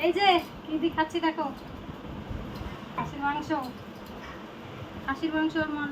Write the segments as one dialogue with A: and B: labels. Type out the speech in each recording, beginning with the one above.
A: এই যে কি দিয়ে খাচ্ছি দেখো, খাসির মাংস, খাসির মাংস মন।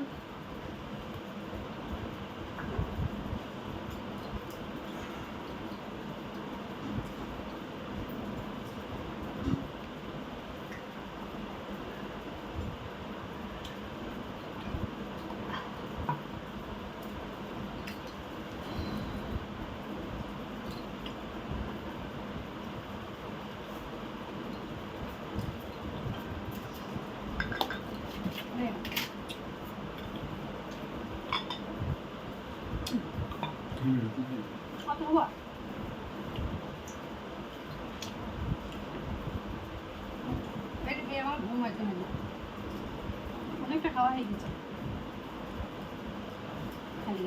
A: কত হবো আমার ঘুম হয়েছে না, অনেকটা খাওয়া হয়ে গেছে খালি।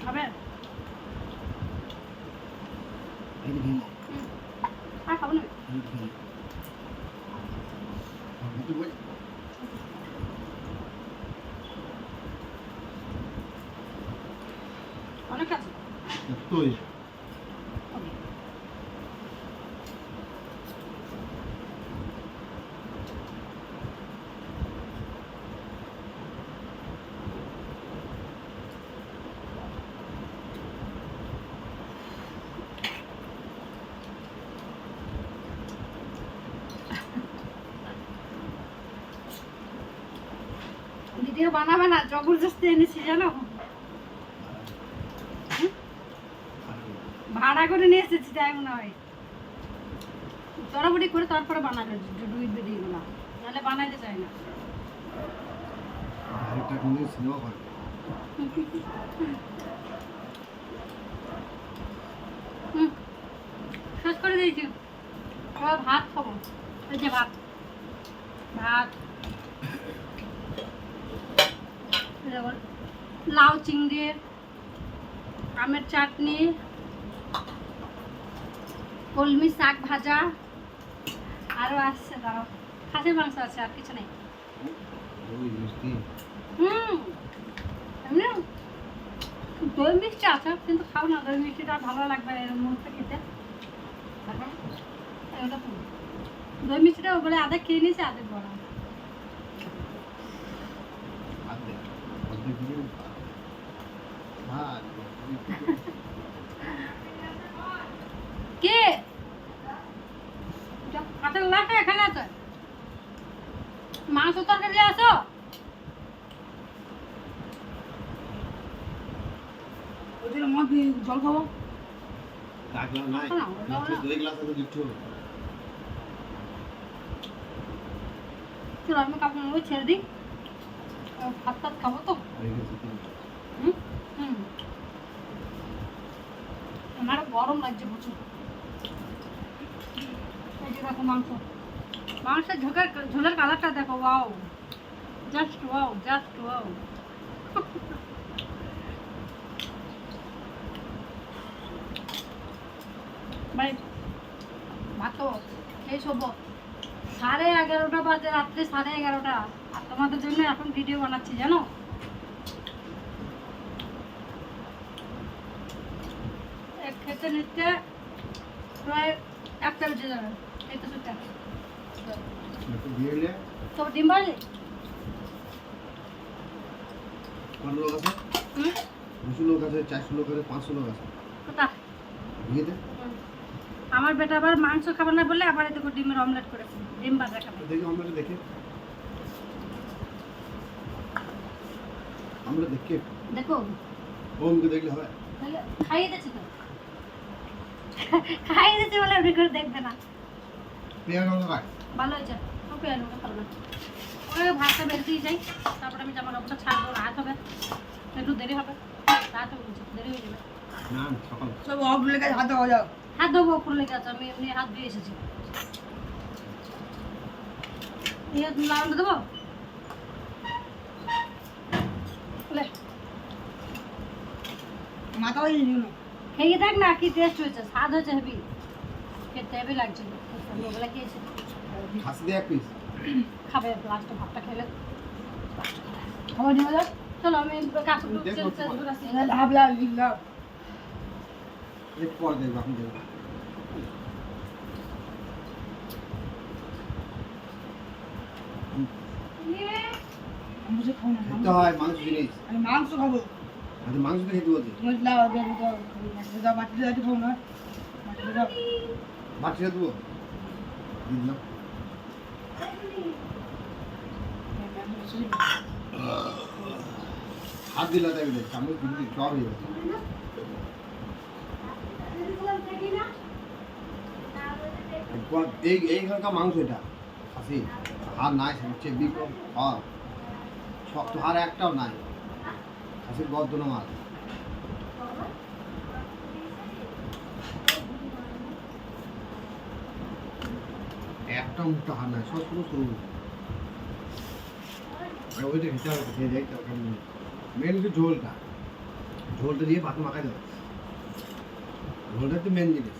A: খাবে আর খাবো না, অনেক আছে ভিডিও বানাবে না, জবরদস্তি এনেছি জানো, ভাড়া করে নিয়ে এসেছি তাই মনে হয়, তড়াবড়ি করে তারপরে বানাবে ভিডিওগুলো, নাহলে বানাইতে চাই না। শেষ করে দিয়েছি, এবার ভাত খাবো। এই যে ভাত, ভাত লাউ চিংড়ির, আমের চাটনি, কলমি শাক ভাজা, আরও আসছে দাঁড়াও, খাসির মাংস আছে, আর কিছু নেই। এমনি দই মিষ্টি আছে, কিন্তু খাও না, দই মিষ্টিটা ভালো লাগবে এর মুহূর্তে খেতে। দই মিষ্টিটা বলে আধা খেয়ে নিয়েছে, আধা বড় কে কাঁচের লাখা এখানে আছে, মাংস তরকারি আসো, জল খাবো, চলো আমি কাপড় ছেড়ে দিই, ভাত টাত খাবো তো। আমার গরম লাগছে প্রচুর। এই যে দেখো মাংস, মাংসের ঝোলের কালারটা দেখো, wow, just wow, just wow. ভাই ভাত খাবো, এই শোবো, 11:30 বাজে, রাত্রে 11:30, আর তোমাদের জন্য এখন ভিডিও বানাচ্ছি জানো। খেতে নিতে প্রায় 1টা বেজে যাবে, এই তো সুটা তো ডিম বাড়ি আমার বেটা আবার মাংস খাবে না বলে আবার দেখো ডিমের অমলেট করেছে, ডিম ভাজা খাবে।
B: দেখি অমলেট দেখে, আমরা দেখি
A: দেখো
B: ওমকে দেখলে হবে,
A: খাইয়ে দিচ্ছি তো, খাইয়ে দিচ্ছি বলে আপনি করে দেখবে না।
B: পেঁয়াজ লঙ্কা খায়
A: ভালো হয়েছে, পেঁয়াজ লঙ্কা খাবো না, ওই ভাতটা বের দিয়ে যাই, তারপরে আমি জামা কাপড়টা ছাড়বো, রাত হবে, একটু দেরি হবে। তাড়াতাড়ি বলছি, দেরি হয়ে যাবে।
B: না সকাল
C: সব অফ লেগে হাত দেওয়া যাও।
A: হাত দেবো উপর লেগে আছে, আমি এমনি হাত ধুয়ে এসেছি। ইয়ে লাউন্ড দেবো? লে,
C: মাথা হয়ে গেল।
A: খেয়ে দেখ না কি টেস্ট হয়েছে, স্বাদ হয়েছে হেভি, খেতে হেভি লাগছিল। ওগুলা খেয়েছে,
B: খাসি দিয়ে এক পিস
A: খাবে লাস্টে ভাতটা খেলে।
C: খাবার নিয়ে যাও।
A: চলো আমি কাপড়
B: দেখো,
C: হাবলা লিখলা।
B: একটু পরে দেখবো আপনি দেখবেন
C: আমি তো খাবো না।
B: খেতে হয় মাংস জিনিস
C: আমি মাংস খাবো।
B: আচ্ছা মাংস তো খেতে বলছি
C: তুমি লাও দিয়ে দাও। দাও বাটি দাও খাবো না। বাটি দাও।
B: ভাত খেতে দেবো দিয়ে দিলাম হাত দিলে দেখবে চামচ দিলে জ্বর হয়ে যাবে এইখানকার মাংস এটা খাসি আর নাই চেবি আর শক্ত আর একটাও নাই খাসির গর্দনা মাছ একটা মুখটা হার নাই সব শুরু শুরু আর ওইটা খেতে হবে খেয়ে দেখতে হবে মেন হচ্ছে ঝোলটা ঝোলটা দিয়ে ভাত মাখাই দেবে ঝোলটা হচ্ছে মেন জিনিস